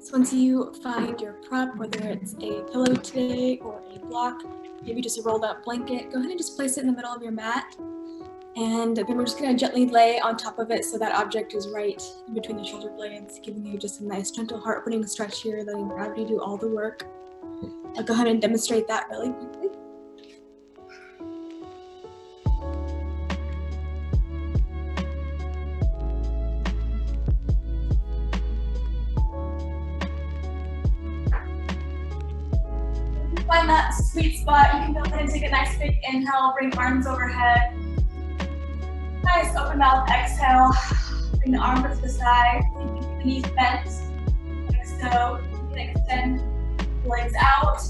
So once you find your prop, whether it's a pillow today or a block, maybe just a rolled up blanket, go ahead and just place it in the middle of your mat. And then we're just gonna gently lay on top of it so that object is right in between the shoulder blades, giving you just a nice gentle heart opening stretch here, letting gravity do all the work. I'll go ahead and demonstrate that really quickly. Find that sweet spot. You can go ahead and take a nice big inhale, bring arms overhead. Nice open mouth exhale. Bring the arms to the side. Keep the knees bent, like so. You can extend the legs out.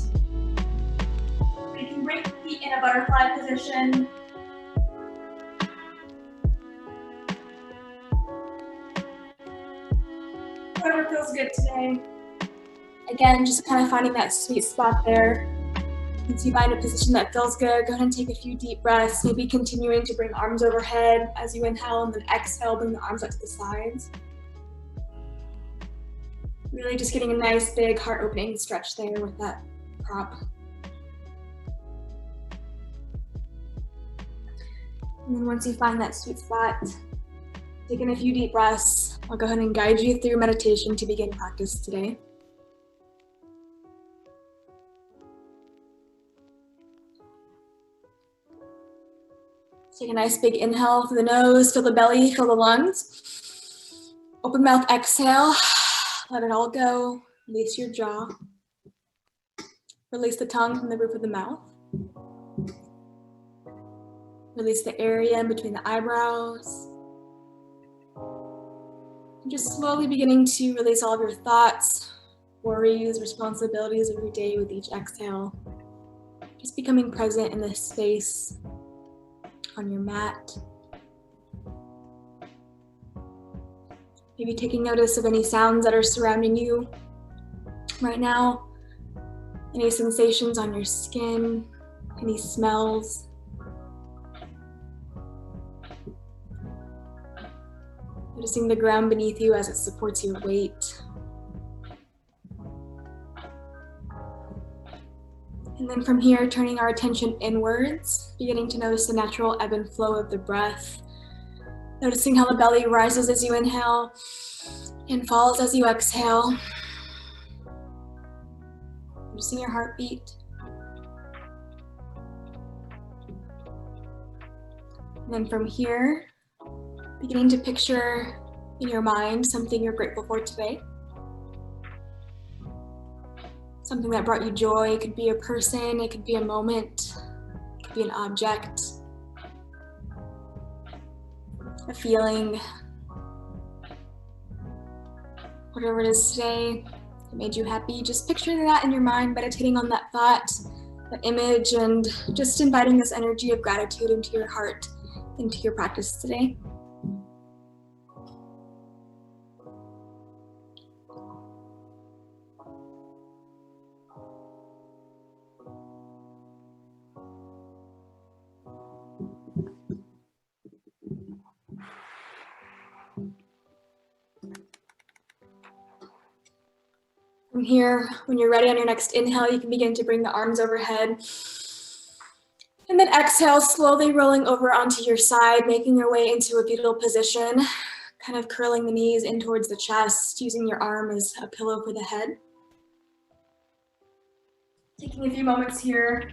You can bring the feet in a butterfly position. Whatever feels good today. Again, just kind of finding that sweet spot there. Once you find a position that feels good, go ahead and take a few deep breaths, maybe continuing to bring arms overhead as you inhale, and then exhale, bring the arms out to the sides. Really just getting a nice big heart opening stretch there with that prop. And then once you find that sweet spot, taking a few deep breaths, I'll go ahead and guide you through meditation to begin practice today. Take a nice big inhale through the nose, fill the belly, fill the lungs. Open mouth exhale, let it all go. Release your jaw. Release the tongue from the roof of the mouth. Release the area in between the eyebrows. And just slowly beginning to release all of your thoughts, worries, responsibilities of your day with each exhale. Just becoming present in this space on your mat. Maybe taking notice of any sounds that are surrounding you right now, any sensations on your skin, any smells. Noticing the ground beneath you as it supports your weight. And then from here, turning our attention inwards, beginning to notice the natural ebb and flow of the breath. Noticing how the belly rises as you inhale and falls as you exhale. Noticing your heartbeat. And then from here, beginning to picture in your mind something you're grateful for today. Something that brought you joy. It could be a person, it could be a moment, it could be an object, a feeling, whatever it is today that made you happy. Just picturing that in your mind, meditating on that thought, that image, and just inviting this energy of gratitude into your heart, into your practice today. From here, when you're ready on your next inhale, you can begin to bring the arms overhead. And then exhale, slowly rolling over onto your side, making your way into a fetal position, kind of curling the knees in towards the chest, using your arm as a pillow for the head. Taking a few moments here,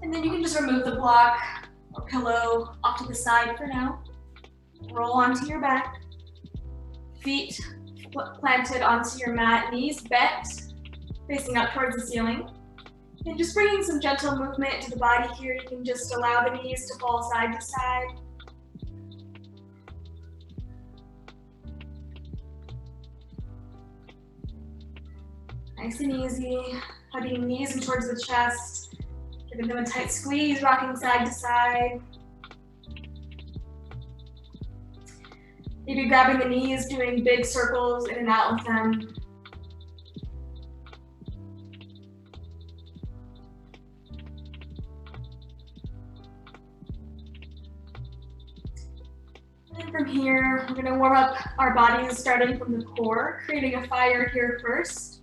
and then you can just remove the block or pillow off to the side for now. Roll onto your back, feet planted onto your mat, knees bent, facing up towards the ceiling. And just bringing some gentle movement to the body here. You can just allow the knees to fall side to side. Nice and easy, hugging knees in towards the chest, giving them a tight squeeze, rocking side to side. Maybe grabbing the knees, doing big circles in and out with them. And from here, we're gonna warm up our bodies starting from the core, creating a fire here first.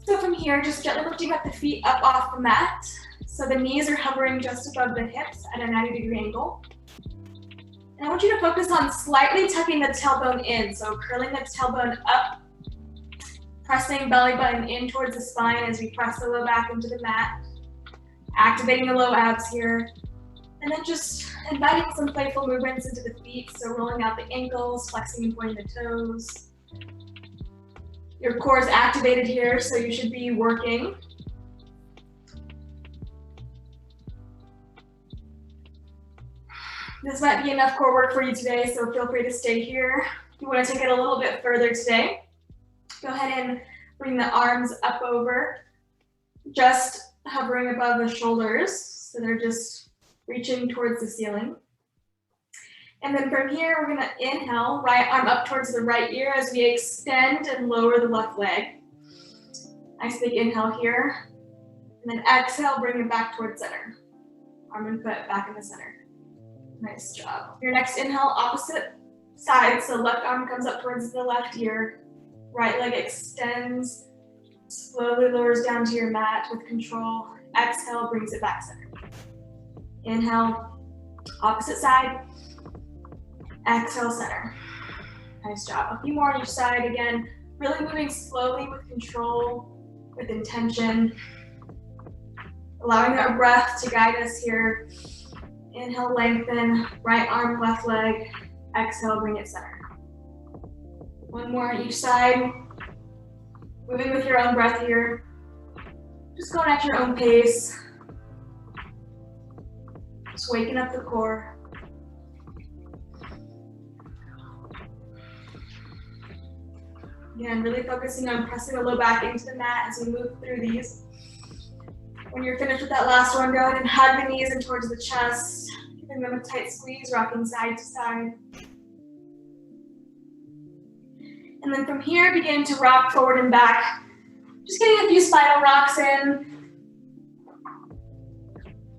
So from here, just gently lifting up the feet up off the mat. So the knees are hovering just above the hips at a 90-degree angle. And I want you to focus on slightly tucking the tailbone in. So curling the tailbone up, pressing belly button in towards the spine as we press the low back into the mat. Activating the low abs here. And then just inviting some playful movements into the feet. So rolling out the ankles, flexing and pointing the toes. Your core is activated here, so you should be working. This might be enough core work for you today, so feel free to stay here. If you want to take it a little bit further today, go ahead and bring the arms up over, just hovering above the shoulders, so they're just reaching towards the ceiling. And then from here, we're gonna inhale, right arm up towards the right ear as we extend and lower the left leg. Nice big inhale here. And then exhale, bring it back towards center. Arm and foot back in the center. Nice job. Your next inhale, opposite side. So left arm comes up towards the left ear. Right leg extends, slowly lowers down to your mat with control. Exhale, brings it back center. Inhale, opposite side. Exhale, center. Nice job. A few more on each side again. Really moving slowly with control, with intention. Allowing our breath to guide us here. Inhale, lengthen. Right arm, left leg. Exhale, bring it center. One more on each side. Moving with your own breath here. Just going at your own pace. Just waking up the core. Again, really focusing on pressing the low back into the mat as we move through these. When you're finished with that last one, go ahead and hug the knees in towards the chest, giving them a tight squeeze, rocking side to side. And then from here, begin to rock forward and back. Just getting a few spinal rocks in.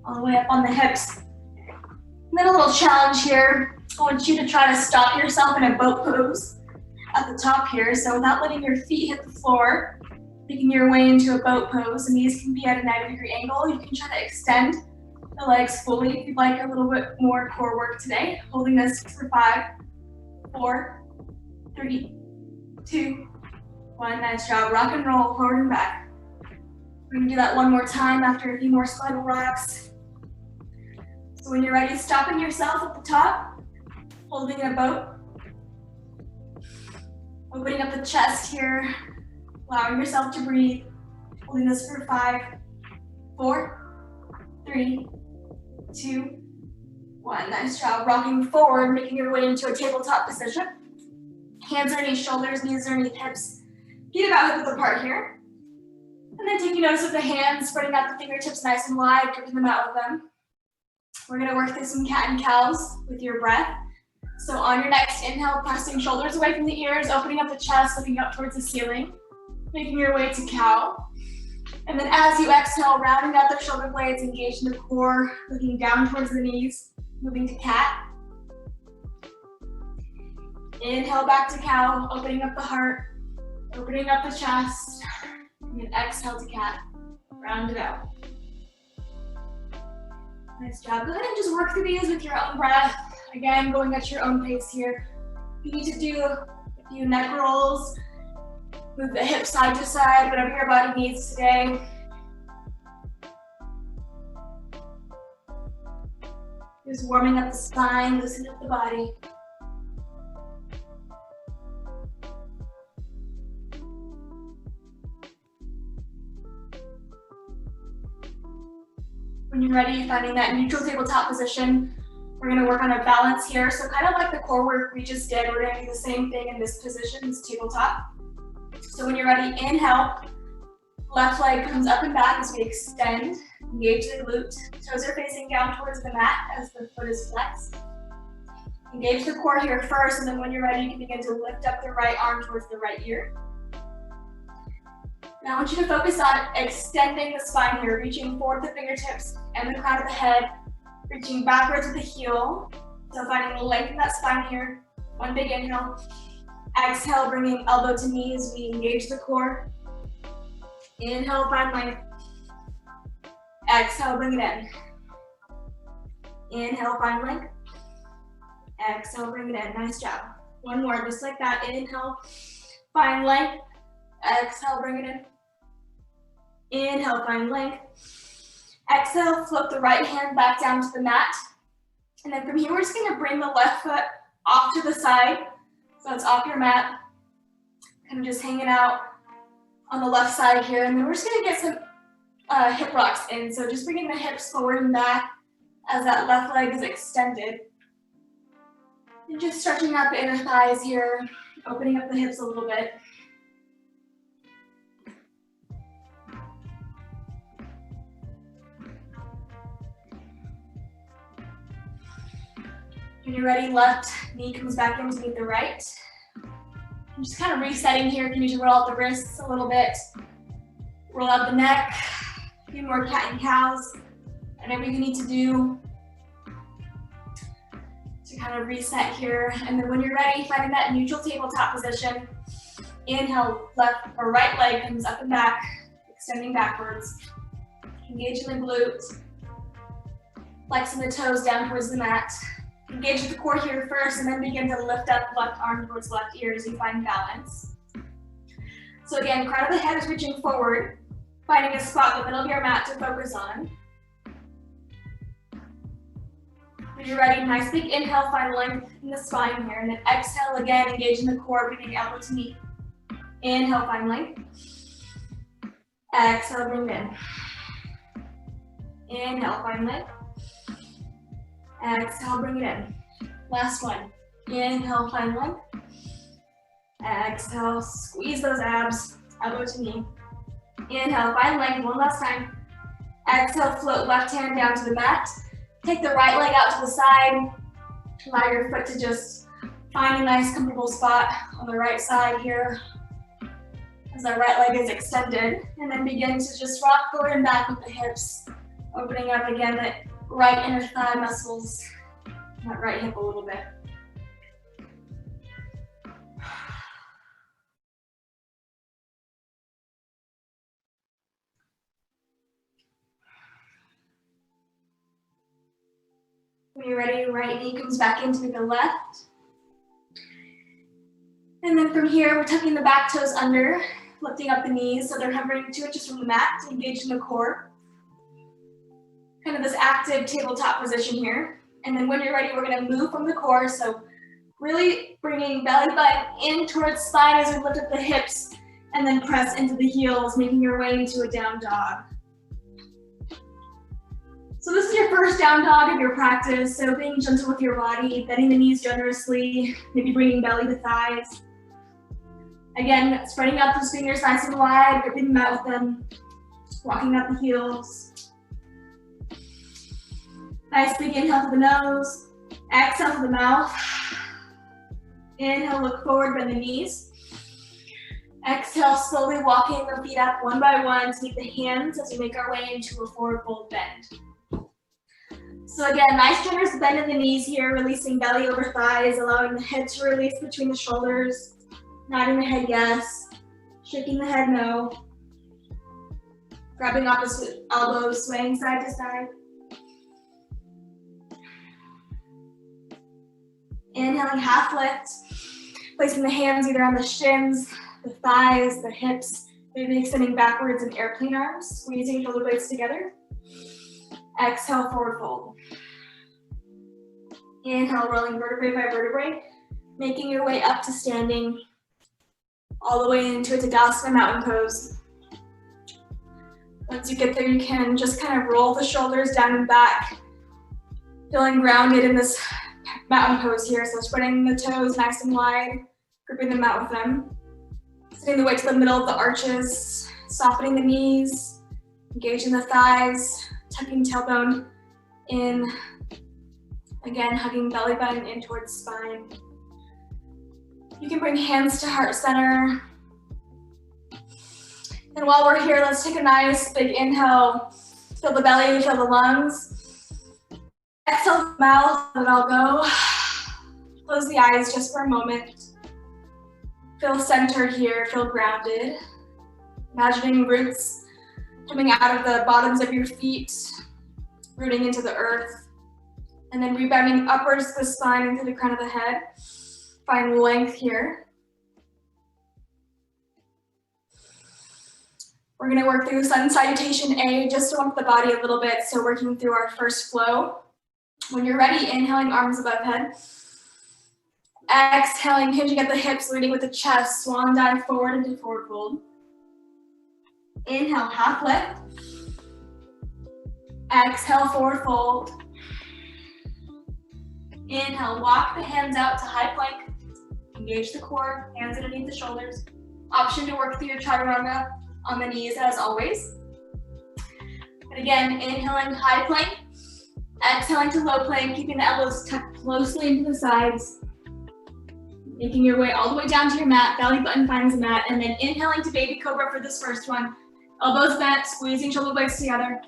All the way up on the hips. And then a little challenge here. I want you to try to stop yourself in a boat pose at the top here. So without letting your feet hit the floor, making your way into a boat pose. The knees can be at a 90-degree angle. You can try to extend the legs fully if you'd like a little bit more core work today. Holding this for 5, 4, 3, 2, 1. Nice job. Rock and roll forward and back. We're gonna do that one more time after a few more spinal rocks. So when you're ready, stopping yourself at the top, holding a boat. Opening up the chest here, allowing yourself to breathe. Holding this for 5, 4, 3, 2, 1. Nice job. Rocking forward, making your way into a tabletop position. Hands underneath shoulders, knees underneath hips. Feet about hip width apart here. And then taking notice of the hands, spreading out the fingertips nice and wide, gripping them out with them. We're gonna work through some cat and cows with your breath. So on your next inhale, pressing shoulders away from the ears, opening up the chest, looking up towards the ceiling, making your way to cow. And then as you exhale, rounding out the shoulder blades, engaged in the core, looking down towards the knees, moving to cat. Inhale back to cow, opening up the heart, opening up the chest, and then exhale to cat. Round it out. Nice job. Go ahead and just work through these with your own breath. Again, going at your own pace here. You need to do a few neck rolls, move the hips side to side, whatever your body needs today. Just warming up the spine, loosening up the body. When you're ready, finding that neutral tabletop position, we're gonna work on a balance here. So kind of like the core work we just did, we're gonna do the same thing in this position, this tabletop. So when you're ready, inhale, left leg comes up and back as we extend, engage the glute. Toes are facing down towards the mat as the foot is flexed. Engage the core here first, and then when you're ready, you can begin to lift up the right arm towards the right ear. Now I want you to focus on extending the spine here, reaching forward with the fingertips and the crown of the head, reaching backwards with the heel, So finding a length in that spine here. One big inhale. Exhale, bringing elbow to knee as we engage the core. Inhale, find length. Exhale, bring it in. Inhale, find length. Exhale, bring it in. Nice job. One more, just like that. Inhale, find length. Exhale, bring it in. Inhale, find length. Exhale, flip the right hand back down to the mat. And then from here, we're just gonna bring the left foot off to the side. So it's off your mat. Kind of just hanging out on the left side here. And then we're just gonna get some hip rocks in. So just bringing the hips forward and back as that left leg is extended. And just stretching out the inner thighs here, opening up the hips a little bit. When you're ready, left knee comes back in to meet the right. I'm just kind of resetting here. You can usually roll out the wrists a little bit. Roll out the neck. A few more cat and cows. Whatever you need to do to kind of reset here. And then when you're ready, finding that neutral tabletop position. Inhale, left or right leg comes up and back, extending backwards. Engaging the glutes. Flexing the toes down towards the mat. Engage the core here first and then begin to lift up left arm towards left ear as you find balance. So again, crown of the head is reaching forward, finding a spot in the middle of your mat to focus on. When you're ready, nice big inhale, find length in the spine here, and then exhale again, engaging the core, bringing elbow to knee. Inhale, find length. Exhale, bring it in. Inhale, find length. Exhale, bring it in. Last one. Inhale, find length. Exhale, squeeze those abs, elbow to knee. Inhale, find length, one last time. Exhale, float left hand down to the mat. Take the right leg out to the side. Allow your foot to just find a nice comfortable spot on the right side here as the right leg is extended. And then begin to just rock forward and back with the hips. Opening up again the right inner thigh muscles, that right hip a little bit. When you're ready, right knee comes back into the left. And then from here, we're tucking the back toes under, lifting up the knees so they're hovering 2 inches from the mat, engaging the core. Kind of this active tabletop position here. And then when you're ready, we're gonna move from the core. So really bringing belly button in towards spine as we lift up the hips and then press into the heels, making your way into a down dog. So this is your first down dog of your practice. So being gentle with your body, bending the knees generously, maybe bringing belly to thighs. Again, spreading out those fingers nice and wide, gripping them out with them, walking up the heels. Nice big inhale to the nose, exhale to the mouth. Inhale, look forward, bend the knees. Exhale, slowly walking the feet up one by one to meet the hands as we make our way into a forward fold bend. So again, nice generous bend in the knees here, releasing belly over thighs, allowing the head to release between the shoulders, nodding the head yes, shaking the head no, grabbing opposite elbows, swaying side to side. Inhaling, half lift, placing the hands either on the shins, the thighs, the hips, maybe extending backwards in airplane arms, squeezing shoulder blades together. Exhale, forward fold. Inhale, rolling vertebrae by vertebrae, making your way up to standing, all the way into a Tadasana mountain pose. Once you get there, you can just kind of roll the shoulders down and back, feeling grounded in this mountain pose here. So spreading the toes nice and wide, gripping them out with them. Sitting the weight to the middle of the arches, softening the knees, engaging the thighs, tucking tailbone in. Again, hugging belly button in towards spine. You can bring hands to heart center. And while we're here, let's take a nice big inhale. Feel the belly, feel the lungs. Exhale, mouth, let it all go. Close the eyes just for a moment. Feel centered here, feel grounded. Imagining roots coming out of the bottoms of your feet, rooting into the earth, and then rebounding upwards to the spine into the crown of the head. Find length here. We're gonna work through Sun Salutation A just to warm up the body a little bit, so working through our first flow. When you're ready, inhaling arms above head. Exhaling, hinging at the hips, leading with the chest, swan dive forward into forward fold. Inhale, half lift. Exhale, forward fold. Inhale, walk the hands out to high plank. Engage the core, hands underneath the shoulders. Option to work through your chaturanga on the knees as always. And again, inhaling high plank. Exhaling to low plank, keeping the elbows tucked closely into the sides. Making your way all the way down to your mat, belly button finds the mat, and then inhaling to baby cobra for this first one. Elbows bent, squeezing shoulder blades together.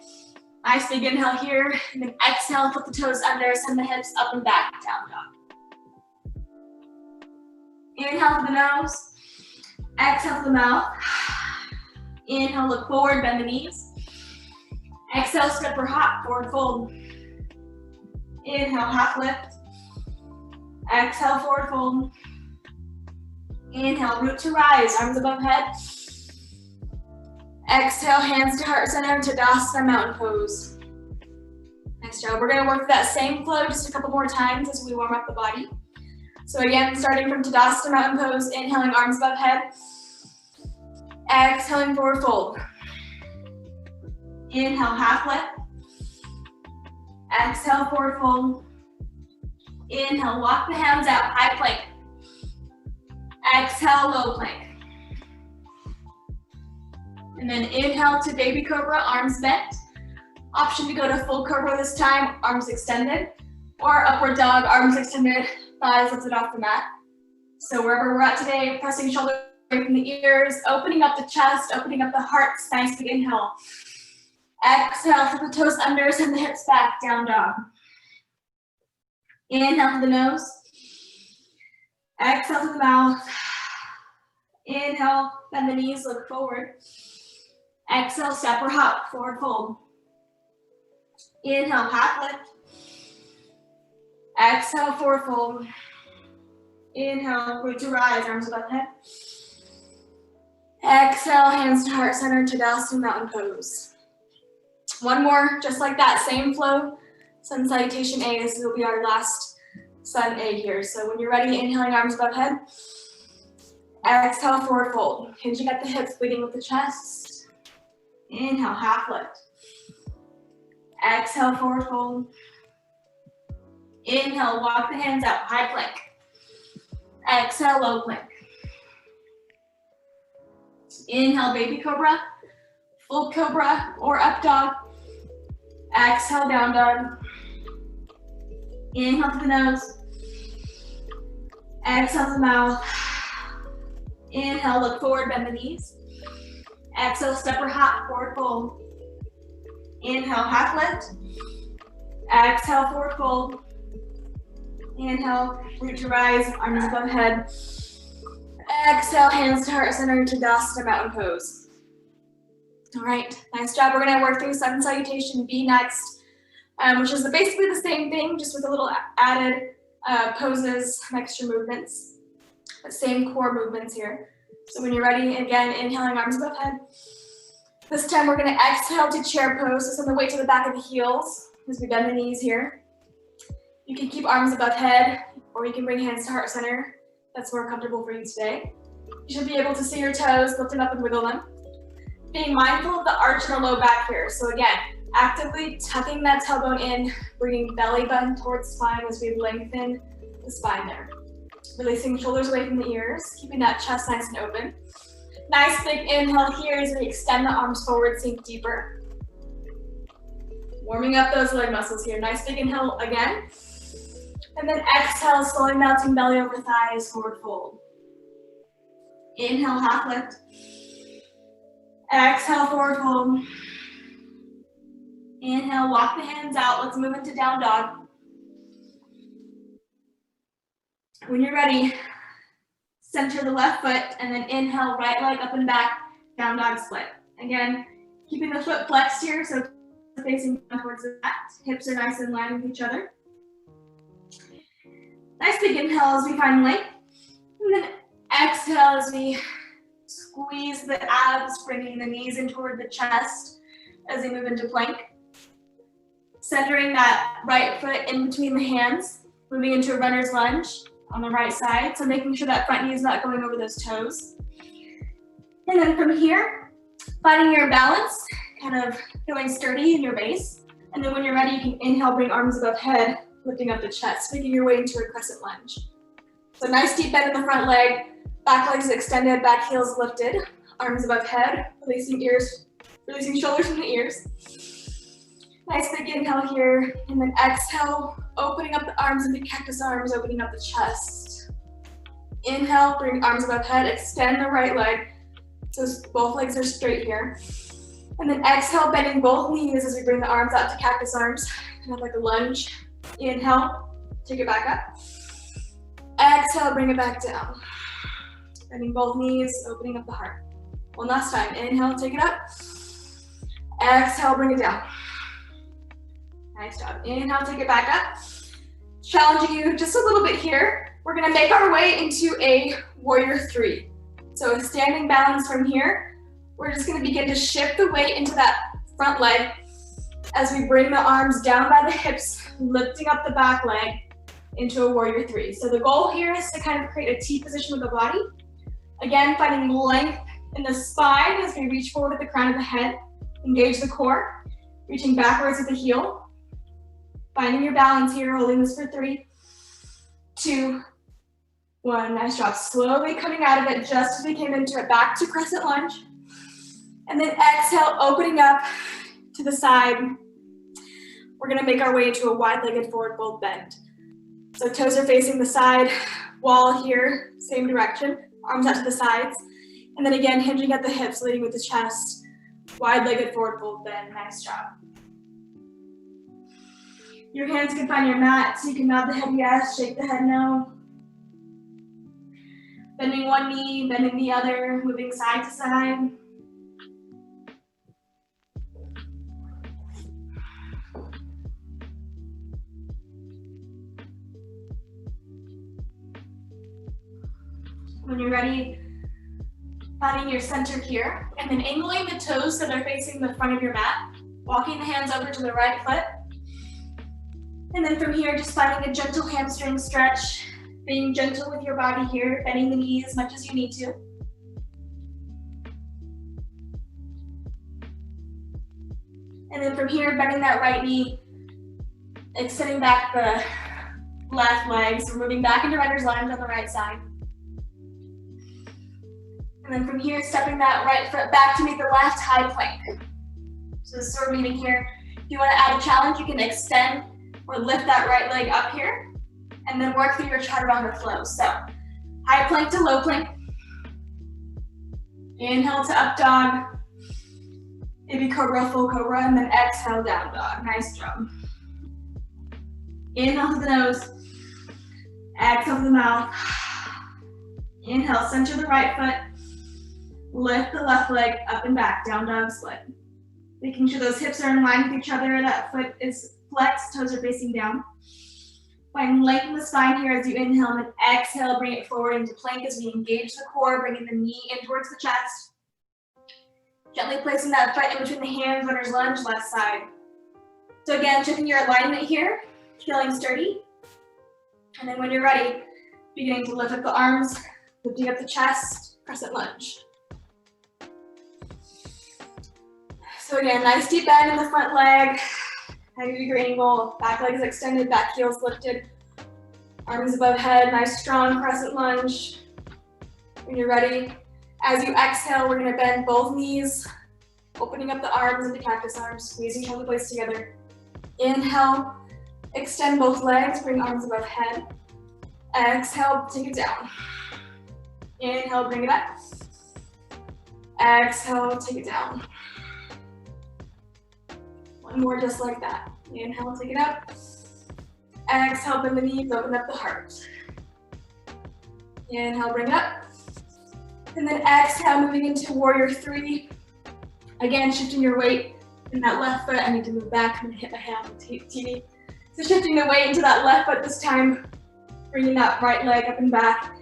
Nice big inhale here, and then exhale, flip the toes under, send the hips up and back, down dog. Inhale through the nose, exhale through the mouth. Inhale, look forward, bend the knees. Exhale, step or hop, forward fold. Inhale, half lift. Exhale, forward fold. Inhale, root to rise, arms above head. Exhale, hands to heart center, Tadasana Mountain Pose. Nice job. We're gonna work that same flow just a couple more times as we warm up the body. So again, starting from Tadasana Mountain Pose, inhaling arms above head. Exhaling, forward fold. Inhale, half lift. Exhale, forward fold. Inhale, walk the hands out, high plank. Exhale, low plank. And then inhale to baby cobra, arms bent. Option to go to full cobra this time, arms extended. Or upward dog, arms extended, thighs lifted off the mat. So wherever we're at today, pressing shoulders away from the ears, opening up the chest, opening up the heart, nice big inhale. Exhale, flip the toes under, send the hips back, down dog. Inhale to the nose. Exhale to the mouth. Inhale, bend the knees, look forward. Exhale, step or hop, forward fold. Inhale, half lift. Exhale, forward fold. Inhale, root to rise, arms above head. Exhale, hands to heart center, Tadasana Mountain Pose. One more, just like that, same flow. Sun Salutation A, this will be our last Sun A here. So when you're ready, inhaling arms above head. Exhale, forward fold. Hinging at the hips, leading with the chest. Inhale, half lift. Exhale, forward fold. Inhale, walk the hands out, high plank. Exhale, low plank. Inhale, baby cobra, full cobra, or up dog. Exhale, down dog. Inhale to the nose. Exhale to the mouth. Inhale, look forward, bend the knees. Exhale, step or hop, forward fold. Inhale, half lift. Exhale, forward fold. Inhale, root to rise, arms above head. Exhale, hands to heart center, Tadasana Mountain Pose. All right, nice job. We're gonna work through Sun Salutation B next, which is basically the same thing, just with a little added poses, extra movements, but same core movements here. So when you're ready, again, inhaling arms above head. This time we're gonna exhale to chair pose, so send the weight to the back of the heels as we bend the knees here. You can keep arms above head, or you can bring hands to heart center. That's more comfortable for you today. You should be able to see your toes, lift them up and wiggle them. Being mindful of the arch in the low back here. So again, actively tucking that tailbone in, bringing belly button towards spine as we lengthen the spine there. Releasing shoulders away from the ears, keeping that chest nice and open. Nice big inhale here as we extend the arms forward, sink deeper. Warming up those leg muscles here. Nice big inhale again. And then exhale, slowly melting belly over thighs, forward fold. Inhale, half lift. Exhale, forward fold. Inhale, walk the hands out. Let's move into down dog. When you're ready, center the left foot and then inhale, right leg up and back, down dog split. Again, keeping the foot flexed here, so facing down towards the mat. Hips are nice and in line with each other. Nice big inhale as we find length. And then exhale as we squeeze the abs, bringing the knees in toward the chest as we move into plank. Centering that right foot in between the hands, moving into a runner's lunge on the right side. So making sure that front knee is not going over those toes. And then from here, finding your balance, kind of feeling sturdy in your base. And then when you're ready, you can inhale, bring arms above head, lifting up the chest, making your way into a crescent lunge. So nice deep bend in the front leg, back legs extended, back heels lifted, arms above head, releasing shoulders from the ears. Nice big inhale here, and then exhale, opening up the arms into cactus arms, opening up the chest. Inhale, bring arms above head, extend the right leg, so both legs are straight here. And then exhale, bending both knees as we bring the arms out to cactus arms, kind of like a lunge. Inhale, take it back up. Exhale, bring it back down. Bending both knees, opening up the heart. One last time, inhale, take it up. Exhale, bring it down. Nice job. Inhale, take it back up. Challenging you just a little bit here. We're gonna make our way into a warrior three. So a standing balance from here. We're just gonna begin to shift the weight into that front leg as we bring the arms down by the hips, lifting up the back leg into a warrior three. So the goal here is to kind of create a T position with the body. Again, finding length in the spine as we reach forward at the crown of the head. Engage the core, reaching backwards at the heel. Finding your balance here, holding this for 3, 2, 1. Nice job. Slowly coming out of it just as we came into it. Back to crescent lunge. And then exhale, opening up to the side. We're gonna make our way into a wide-legged forward fold bend. So toes are facing the side, wall here, same direction. Arms out to the sides. And then again, hinging at the hips, leading with the chest. Wide-legged forward fold bend. Nice job. Your hands can find your mat, so you can nod the head yes, shake the head no. Bending one knee, bending the other, moving side to side. When you're ready, finding your center here, and then angling the toes so they're facing the front of your mat, walking the hands over to the right foot. And then from here, just finding a gentle hamstring stretch, being gentle with your body here, bending the knees as much as you need to. And then from here, bending that right knee, extending back the left leg, so moving back into runner's lunge on the right side. And then from here, stepping that right foot back to meet the left high plank. So this is what we're meeting here. If you want to add a challenge, you can extend or lift that right leg up here, and then work through your chaturanga flow. So, high plank to low plank. Inhale to up dog. Maybe cobra, full cobra, and then exhale, down dog. Nice job. Inhale to the nose. Exhale to the mouth. Inhale, center the right foot. Lift the left leg up and back, down dog split. Making sure those hips are in line with each other, that foot is flexed, toes are facing down. Find length in the spine here as you inhale, and then exhale, bring it forward into plank as we engage the core, bringing the knee in towards the chest. Gently placing that foot in between the hands, runner's lunge, left side. So again, checking your alignment here, feeling sturdy. And then when you're ready, beginning to lift up the arms, lifting up the chest, crescent lunge. So again, nice deep bend in the front leg. 90-degree angle, back legs extended, back heels lifted, arms above head, nice strong crescent lunge. When you're ready, as you exhale, we're gonna bend both knees, opening up the arms into cactus arms, squeezing shoulder blades together. Inhale, extend both legs, bring arms above head. Exhale, take it down. Inhale, bring it up. Exhale, take it down. One more just like that. Inhale, take it up. Exhale, bend the knees, open up the heart. Inhale, bring up. And then exhale, moving into warrior three. Again, shifting your weight in that left foot. I need to move back. I'm gonna hit my hand on the TV. So shifting the weight into that left foot this time, bringing that right leg up and back.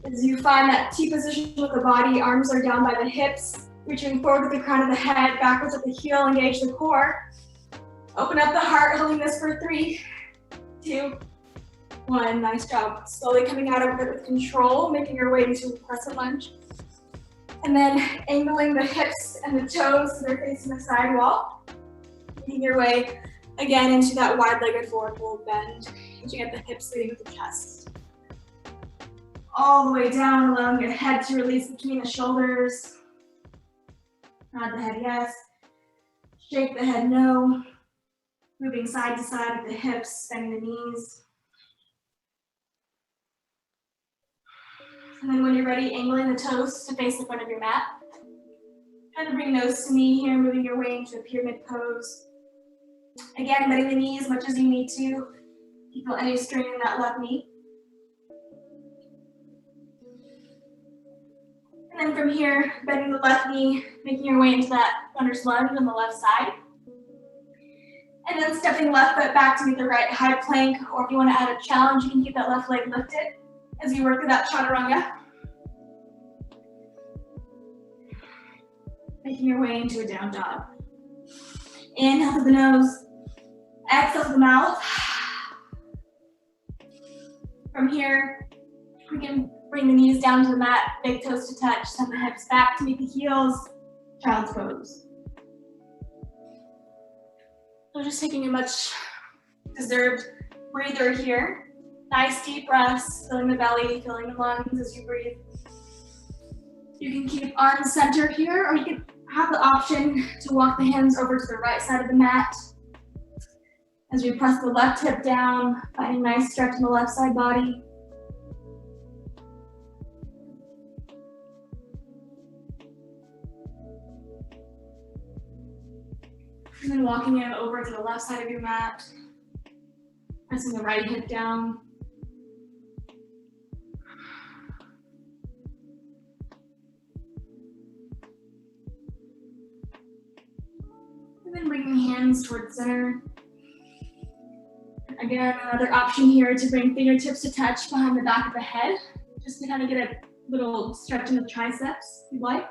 As you find that T position with the body, arms are down by the hips, reaching forward with the crown of the head, backwards at the heel, engage the core. Open up the heart, holding this for 3, 2, 1. Nice job. Slowly coming out of it with control, making your way into a crescent lunge. And then angling the hips and the toes so they're facing the side wall. Making your way again into that wide-legged forward fold bend, reaching at the hips, leading with the chest. All the way down, allowing your head to release between the shoulders. Nod the head yes. Shake the head no. Moving side to side with the hips, bending the knees. And then when you're ready, angling the toes to face the front of your mat. Kind of bring nose to knee here, moving your way into a pyramid pose. Again, bending the knee as much as you need to. If you feel any strain in that left knee. And then from here, bending the left knee, making your way into that runner's lunge on the left side. And then stepping left foot back to meet the right high plank, or if you want to add a challenge, you can keep that left leg lifted as you work through that chaturanga. Making your way into a down dog. Inhale through the nose, exhale through the mouth. From here, we can bring the knees down to the mat, big toes to touch, send the hips back to meet the heels, child's pose. So just taking a much deserved breather here. Nice deep breaths, filling the belly, filling the lungs as you breathe. You can keep arms centered here, or you can have the option to walk the hands over to the right side of the mat. As we press the left hip down, finding nice stretch in the left side body. And then walking it over to the left side of your mat. Pressing the right hip down. And then bringing hands towards center. Again, another option here to bring fingertips to touch behind the back of the head, just to kind of get a little stretch in the triceps, if you'd like.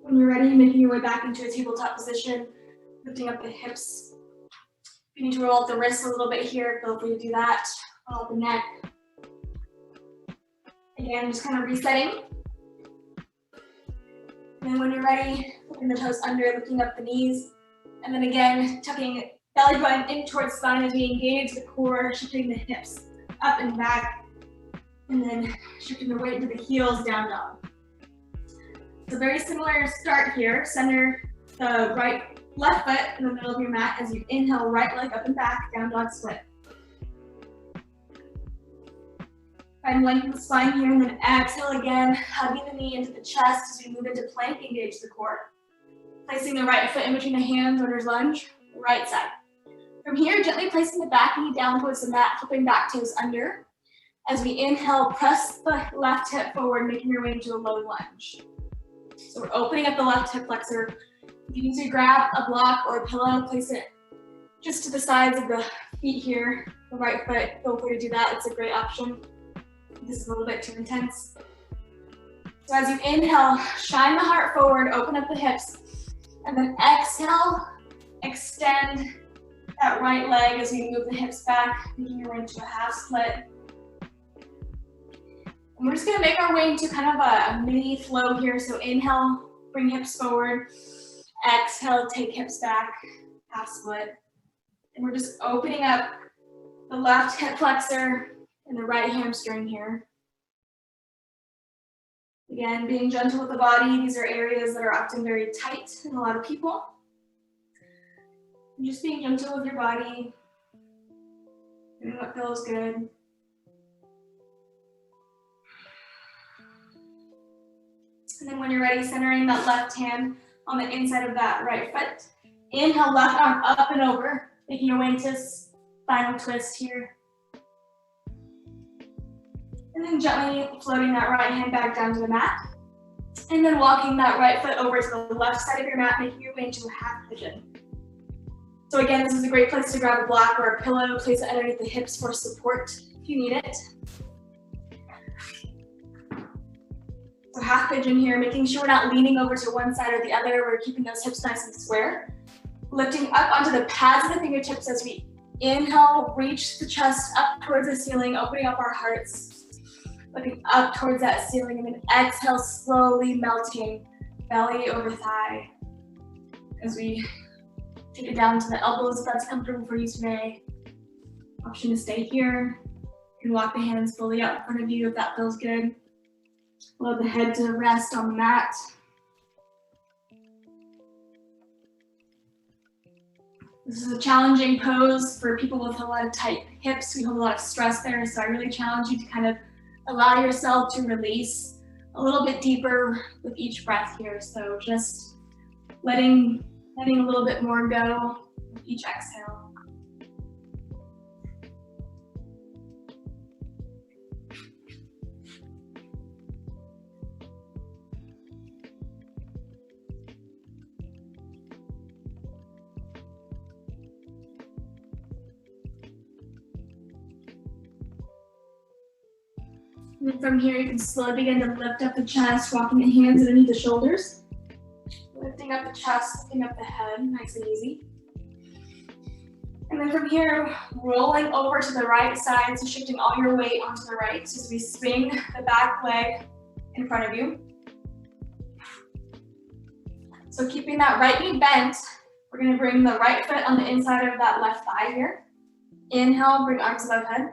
When you're ready, making your way back into a tabletop position, lifting up the hips. You need to roll up the wrists a little bit here, feel free to do that. Roll up the neck. Again, just kind of resetting. And then when you're ready, flipping the toes under, lifting up the knees. And then again, tucking belly button in towards spine as we engage the core, shifting the hips up and back. And then shifting the weight into the heels, down dog. So very similar start here. Center the left foot in the middle of your mat as you inhale, right leg up and back, down dog split. Find length in the spine here, and then exhale again, hugging the knee into the chest as we move into plank, engage the core. Placing the right foot in between the hands, runner's lunge, right side. From here, gently placing the back knee down towards the mat, flipping back toes under. As we inhale, press the left hip forward, making your way into a low lunge. So we're opening up the left hip flexor. If you need to grab a block or a pillow, place it just to the sides of the feet here. The right foot, feel free to do that. It's a great option. This is a little bit too intense. So as you inhale, shine the heart forward, open up the hips, and then exhale, extend that right leg as we move the hips back, making your way into a half split. And we're just gonna make our way into kind of a mini flow here. So inhale, bring hips forward. Exhale, take hips back, half split. And we're just opening up the left hip flexor and the right hamstring here. Again, being gentle with the body. These are areas that are often very tight in a lot of people. And just being gentle with your body, doing what feels good. And then when you're ready, centering that left hand on the inside of that right foot. Inhale, left arm up and over, making your way into final twist here. And then gently floating that right hand back down to the mat. And then walking that right foot over to the left side of your mat, making your way into a half pigeon. So again, this is a great place to grab a block or a pillow, place it underneath the hips for support if you need it. So half pigeon here, making sure we're not leaning over to one side or the other. We're keeping those hips nice and square. Lifting up onto the pads of the fingertips as we inhale, reach the chest up towards the ceiling, opening up our hearts, looking up towards that ceiling, and then exhale, slowly melting belly over thigh as we take it down to the elbows if that's comfortable for you today. Option to stay here. You can walk the hands fully out in front of you if that feels good. Allow the head to rest on the mat. This is a challenging pose for people with a lot of tight hips. We hold a lot of stress there, so I really challenge you to kind of allow yourself to release a little bit deeper with each breath here. So just letting a little bit more go with each exhale. And then from here, you can slowly begin to lift up the chest, walking the hands underneath the shoulders. Lifting up the chest, lifting up the head, nice and easy. And then from here, rolling over to the right side, so shifting all your weight onto the right as we swing the back leg in front of you. So keeping that right knee bent, we're gonna bring the right foot on the inside of that left thigh here. Inhale, bring arms above head.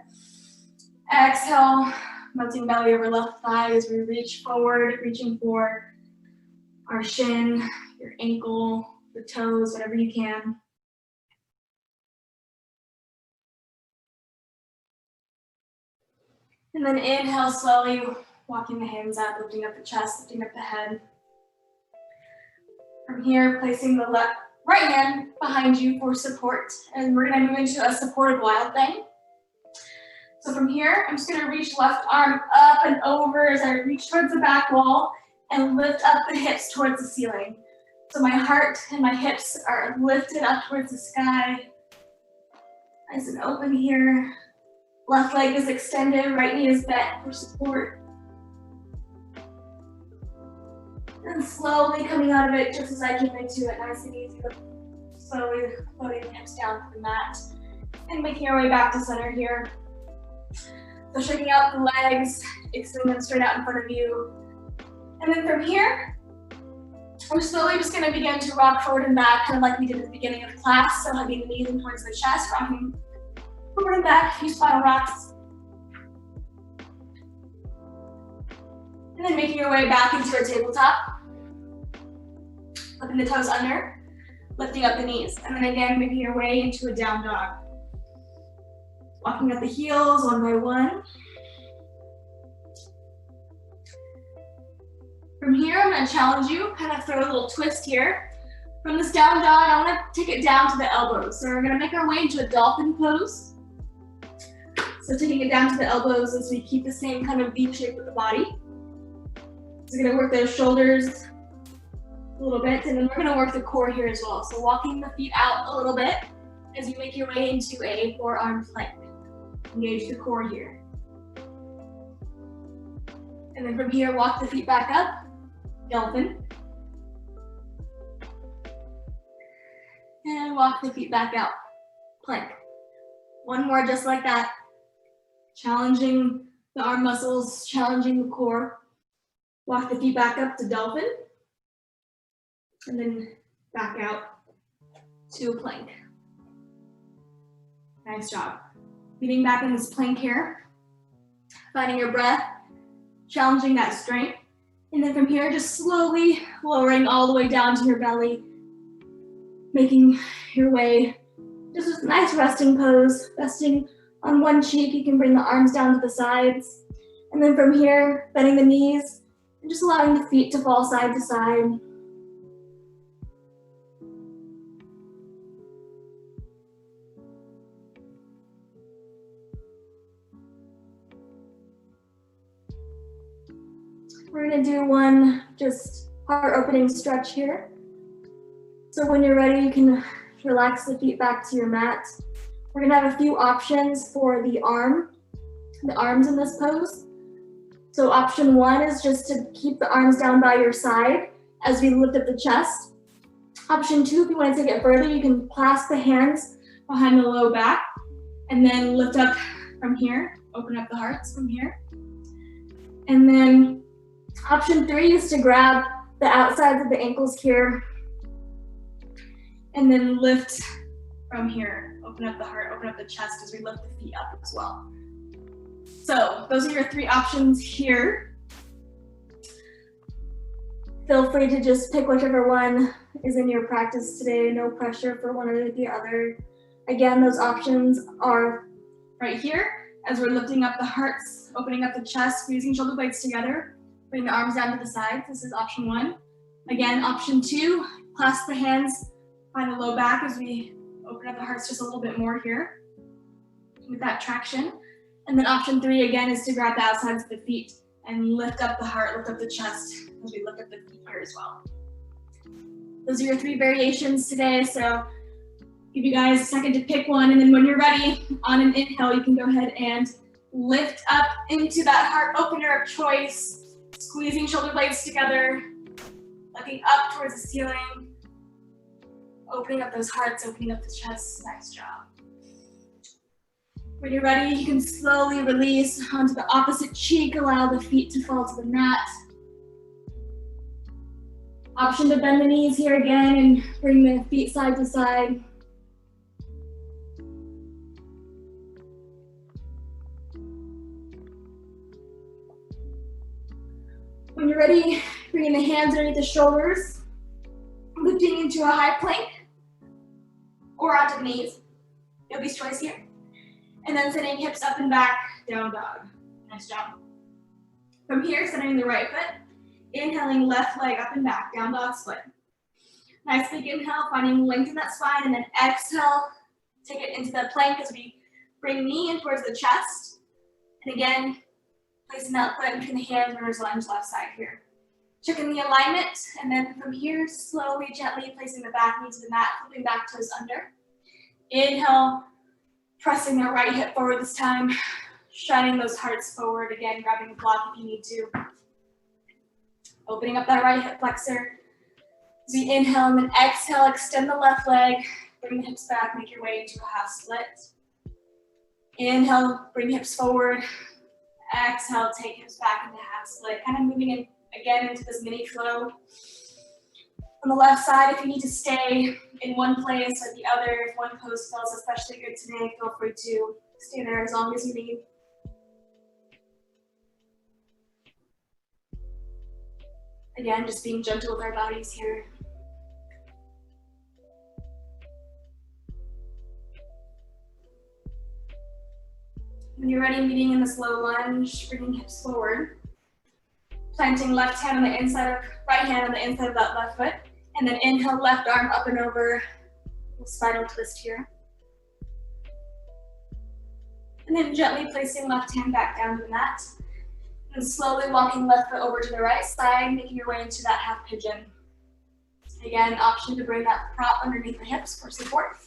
Exhale, melting belly over left thigh as we reach forward, reaching for our shin, your ankle, the toes, whatever you can. And then inhale, slowly walking the hands up, lifting up the chest, lifting up the head. From here, placing the right hand behind you for support, and we're gonna move into a supported wild thing. So from here, I'm just gonna reach left arm up and over as I reach towards the back wall and lift up the hips towards the ceiling. So my heart and my hips are lifted up towards the sky. Nice and open here. Left leg is extended, right knee is bent for support. And slowly coming out of it just as I came into it, nice and easy. Slowly floating the hips down to the mat and making our way back to center here. So shaking out the legs, extending them straight out in front of you. And then from here, we're slowly just gonna begin to rock forward and back, kind of like we did at the beginning of class. So hugging the knees in towards the chest, rocking forward and back, a few spinal rocks. And then making your way back into a tabletop. Flipping the toes under, lifting up the knees. And then again, making your way into a down dog. Walking up the heels one by one. From here, I'm gonna challenge you, kind of throw a little twist here. From this down dog, I wanna take it down to the elbows. So we're gonna make our way into a dolphin pose. So taking it down to the elbows as we keep the same kind of V shape with the body. So we're gonna work those shoulders a little bit, and then we're gonna work the core here as well. So walking the feet out a little bit as you make your way into a forearm plank. Engage the core here. And then from here, walk the feet back up, dolphin. And walk the feet back out, plank. One more just like that. Challenging the arm muscles, challenging the core. Walk the feet back up to dolphin. And then back out to a plank. Nice job. Leaning back in this plank here. Finding your breath, challenging that strength. And then from here, just slowly lowering all the way down to your belly. Making your way, just a nice resting pose. Resting on one cheek, you can bring the arms down to the sides. And then from here, bending the knees, And just allowing the feet to fall side to side. We're gonna do one just heart opening stretch here. So when you're ready, you can relax the feet back to your mat. We're gonna have a few options for the arms in this pose. So option one is just to keep the arms down by your side as we lift up the chest. Option two, if you want to take it further, you can clasp the hands behind the low back and then lift up from here, open up the hearts from here. And then option three is to grab the outsides of the ankles here and then lift from here. Open up the heart, open up the chest as we lift the feet up as well. So those are your three options here. Feel free to just pick whichever one is in your practice today. No pressure for one or the other. Again, those options are right here as we're lifting up the hearts, opening up the chest, squeezing shoulder blades together, bring the arms down to the sides. This is option one. Again, option two, clasp the hands, find the low back as we open up the hearts just a little bit more here with that traction. And then option three, again, is to grab the outsides of the feet and lift up the heart, lift up the chest as we lift up the feet here as well. Those are your three variations today. So give you guys a second to pick one. And then when you're ready, on an inhale, you can go ahead and lift up into that heart opener of choice, squeezing shoulder blades together, looking up towards the ceiling, opening up those hearts, opening up the chest. Nice job. When you're ready, you can slowly release onto the opposite cheek, allow the feet to fall to the mat. Option to bend the knees here again and bring the feet side to side. When you're ready, bringing the hands underneath the shoulders, lifting into a high plank or onto the knees. Yogi's choice here. And then sending hips up and back, down dog. Nice job. From here, centering the right foot, inhaling left leg up and back, down dog split. Nice big inhale, finding length in that spine, and then exhale, take it into the plank as we bring knee in towards the chest. And again, placing that foot between the hands, runner's lunge, left side here. Checking the alignment, and then from here, slowly, gently placing the back knee to the mat, flipping back toes under. Inhale, pressing the right hip forward this time, shining those hearts forward, again, grabbing a block if you need to. Opening up that right hip flexor. As we inhale and then exhale, extend the left leg, bring the hips back, make your way into a half split. Inhale, bring hips forward. Exhale, take hips back into half split. Kind of moving in again into this mini flow. On the left side, if you need to stay in one place or the other, if one pose feels especially good today, feel free to stay there as long as you need. Again, just being gentle with our bodies here. When you're ready, meeting in this low lunge, bringing hips forward. Planting left hand on the inside of, right hand on the inside of that left foot. And then inhale, left arm up and over, spinal twist here. And then gently placing left hand back down to the mat. And slowly walking left foot over to the right side, making your way into that half pigeon. Again, option to bring that prop underneath the hips for support.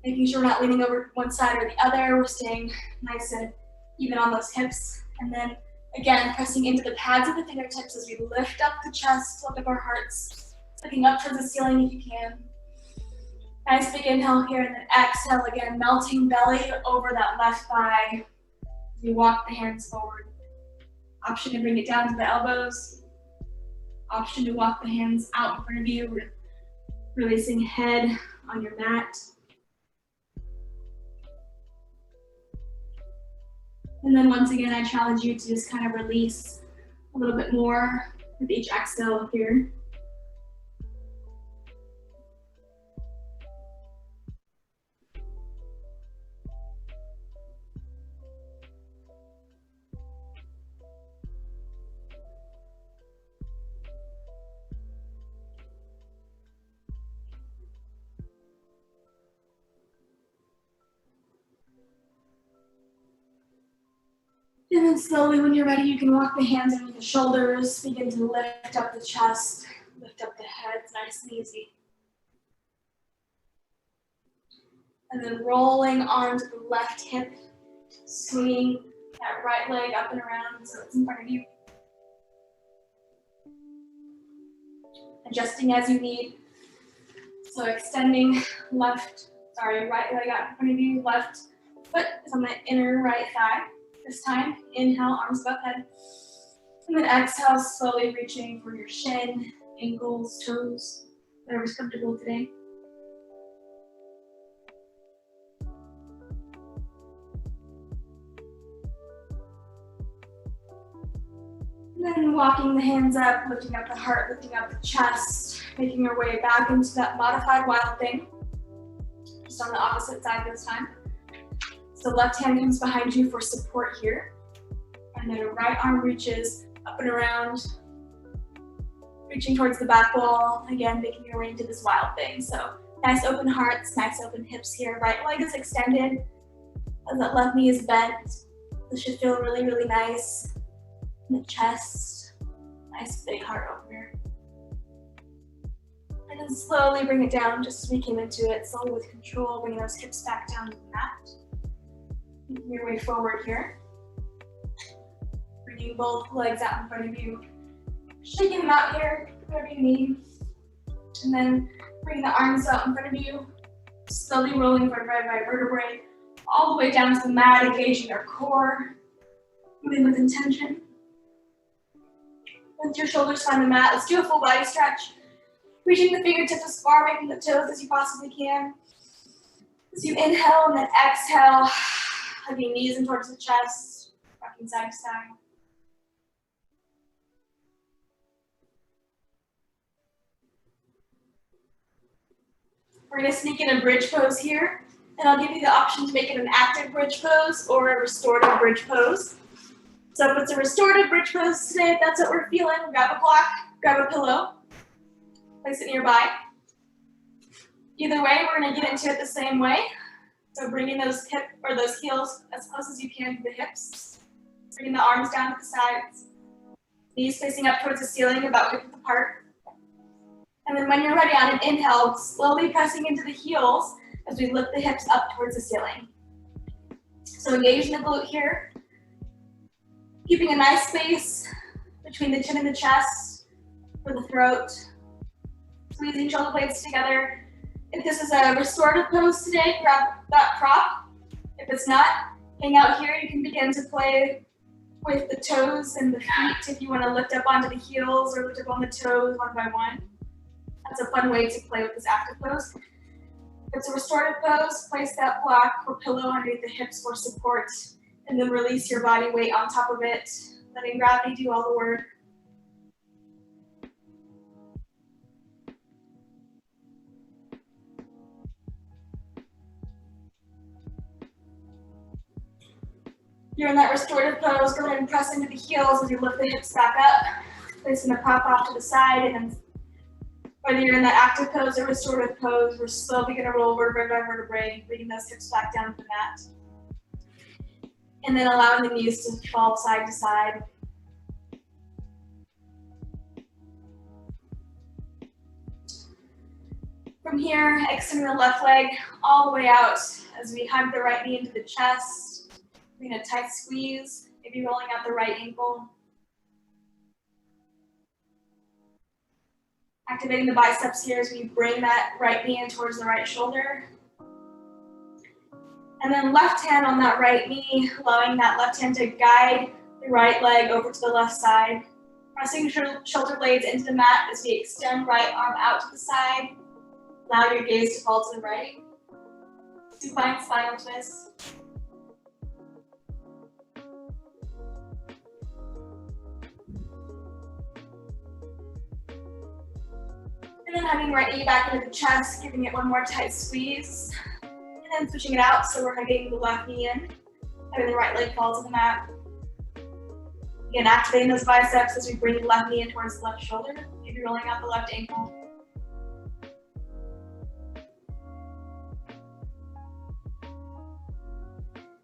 Making sure we're not leaning over one side or the other. We're staying nice and even on those hips. And then again, pressing into the pads of the fingertips as we lift up the chest, lift up our hearts, looking up towards the ceiling if you can. Nice big inhale here, and then exhale again, melting belly over that left thigh as we walk the hands forward. Option to bring it down to the elbows. Option to walk the hands out in front of you, releasing head on your mat. And then once again, I challenge you to just kind of release a little bit more with each exhale here. And then slowly, when you're ready, you can walk the hands underneath the shoulders, begin to lift up the chest, lift up the head, nice and easy. And then rolling onto the left hip, swinging that right leg up and around so it's in front of you. Adjusting as you need. So extending right leg out in front of you, left foot is on the inner right thigh. This time, inhale, arms above head. And then exhale, slowly reaching for your shin, ankles, toes, whatever's comfortable today. And then walking the hands up, lifting up the heart, lifting up the chest, making your way back into that modified wild thing. Just on the opposite side this time. So left hand comes behind you for support here. And then right arm reaches up and around, reaching towards the back wall. Again, making your way into this wild thing. So nice open hearts, nice open hips here. Right leg is extended as that left knee is bent. This should feel really, really nice. In the chest, nice big heart opener. And then slowly bring it down just as we came into it, slowly with control, bringing those hips back down to the mat. Making your way forward here. Bringing both legs out in front of you. Shaking them out here, whatever you need. And then bring the arms out in front of you. Slowly rolling vertebrae by vertebrae, all the way down to the mat, engaging your core. Moving with intention. Once your shoulders find the mat, let's do a full body stretch. Reaching the fingertips as far, making the toes as you possibly can. As you inhale and then exhale, hugging knees in towards the chest, rocking side to side. We're gonna sneak in a bridge pose here, and I'll give you the option to make it an active bridge pose or a restorative bridge pose. So if it's a restorative bridge pose today, if that's what we're feeling, grab a block, grab a pillow, place it nearby. Either way, we're gonna get into it the same way. So bringing those heels as close as you can to the hips. Bringing the arms down to the sides. Knees facing up towards the ceiling, about hip width apart. And then when you're ready on an inhale, slowly pressing into the heels as we lift the hips up towards the ceiling. So engaging the glute here. Keeping a nice space between the chin and the chest for the throat. Squeezing shoulder blades together. If this is a restorative pose today, grab that prop. If it's not, hang out here. You can begin to play with the toes and the feet if you want to lift up onto the heels or lift up on the toes one by one. That's a fun way to play with this active pose. If it's a restorative pose, place that block or pillow underneath the hips for support. And then release your body weight on top of it, letting gravity do all the work. You're in that restorative pose, go ahead and press into the heels as you lift the hips back up, placing the prop off to the side, and then whether you're in that active pose or restorative pose, we're slowly gonna roll vertebrae by vertebrae, bringing those hips back down to the mat. And then allowing the knees to fall side to side. From here, extending the left leg all the way out as we hug the right knee into the chest. Bring a tight squeeze, maybe rolling out the right ankle. Activating the biceps here as we bring that right knee in towards the right shoulder. And then left hand on that right knee, allowing that left hand to guide the right leg over to the left side. Pressing shoulder blades into the mat as we extend right arm out to the side. Allow your gaze to fall to the right. Supine spinal twist. And then having right knee back into the chest, giving it one more tight squeeze. And then switching it out, so we're hugging the left knee in, having the right leg fall to the mat. Again, activating those biceps as we bring the left knee in towards the left shoulder, maybe rolling out the left ankle.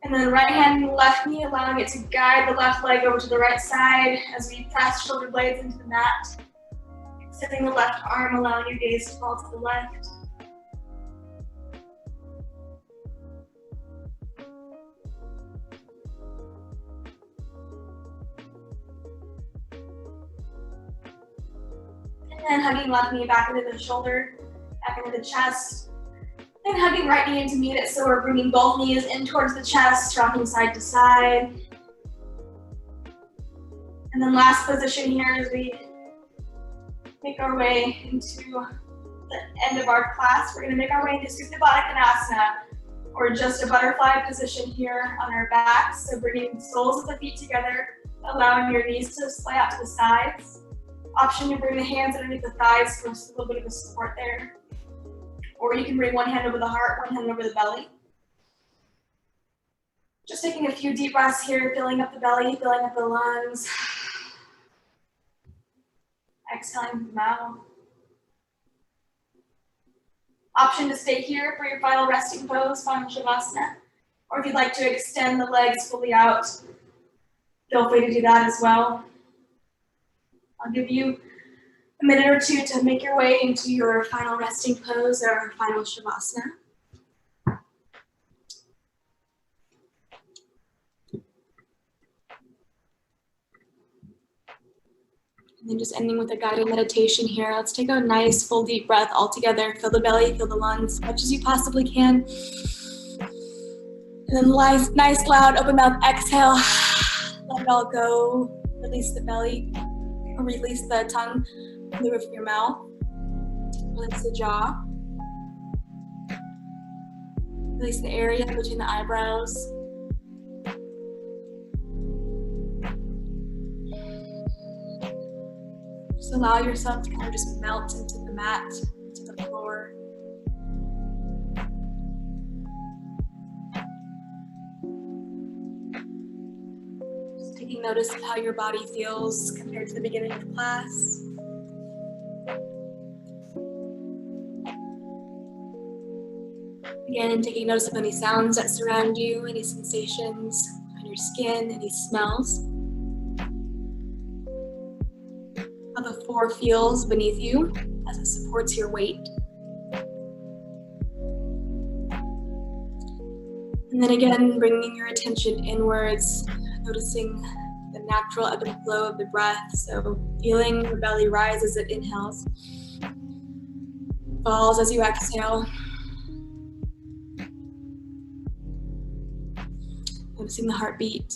And then right hand and left knee, allowing it to guide the left leg over to the right side as we press shoulder blades into the mat. Extending the left arm, allowing your gaze to fall to the left. And then hugging left knee back into the shoulder, back into the chest. Then hugging right knee into meet it, so we're bringing both knees in towards the chest, rocking side to side. And then last position here as we make our way into the end of our class. We're gonna make our way into Supta Baddha Konasana, or just a butterfly position here on our backs. So bringing the soles of the feet together, allowing your knees to splay out to the sides. Option to bring the hands underneath the thighs for just a little bit of a support there. Or you can bring one hand over the heart, one hand over the belly. Just taking a few deep breaths here, filling up the belly, filling up the lungs. Exhaling from the mouth. Option to stay here for your final resting pose, final Shavasana. Or if you'd like to extend the legs fully out, feel free to do that as well. I'll give you a minute or two to make your way into your final resting pose or final Shavasana. And then just ending with a guided meditation here. Let's take a nice full deep breath all together. Fill the belly, fill the lungs as much as you possibly can. And then nice loud open mouth exhale. Let it all go. Release the belly, or release the tongue from the roof of your mouth. Release the jaw. Release the area between the eyebrows. Just allow yourself to kind of just melt into the mat, into the floor. Just taking notice of how your body feels compared to the beginning of class. Again, taking notice of any sounds that surround you, any sensations on your skin, any smells. How the floor feels beneath you as it supports your weight. And then again, bringing your attention inwards, noticing the natural ebb and flow of the breath. So feeling the belly rise as it inhales, falls as you exhale. Noticing the heartbeat.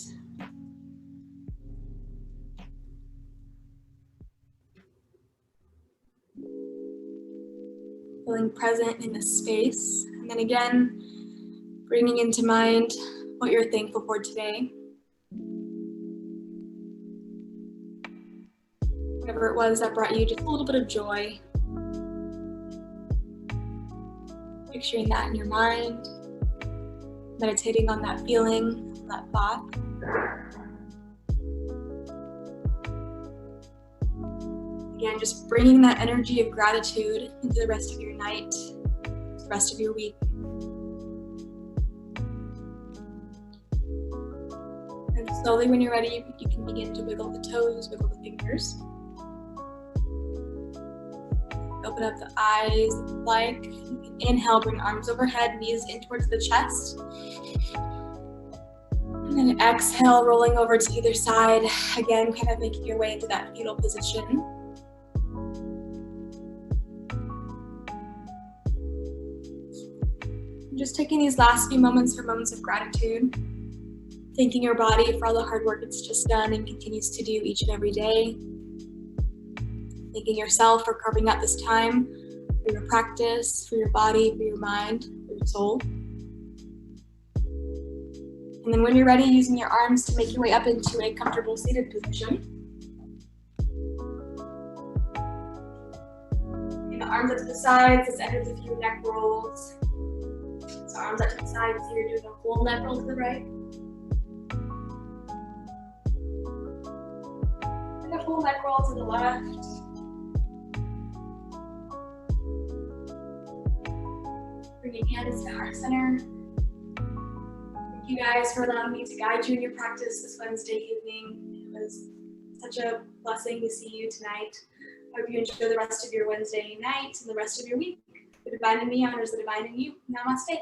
Feeling present in the space. And then again, bringing into mind what you're thankful for today. Whatever it was that brought you just a little bit of joy. Picturing that in your mind. Meditating on that feeling, that thought. Again, just bringing that energy of gratitude into the rest of your night, the rest of your week. And slowly, when you're ready, you can begin to wiggle the toes, wiggle the fingers. Open up the eyes if you like. You can inhale, bring arms overhead, knees in towards the chest. And then exhale, rolling over to either side. Again, kind of making your way into that fetal position. Just taking these last few moments for moments of gratitude. Thanking your body for all the hard work it's just done and continues to do each and every day. Thanking yourself for carving out this time for your practice, for your body, for your mind, for your soul. And then when you're ready, using your arms to make your way up into a comfortable seated position. Bring the arms up to the sides, this end with a few neck rolls. So arms up to the sides, so you're doing a full neck roll to the right. And a full neck roll to the left. Bringing hands to heart center. you guys for allowing me to guide you in your practice this Wednesday evening. It was such a blessing to see you tonight. I hope you enjoy the rest of your Wednesday night and the rest of your week. The divine in me honors the divine in you. Namaste.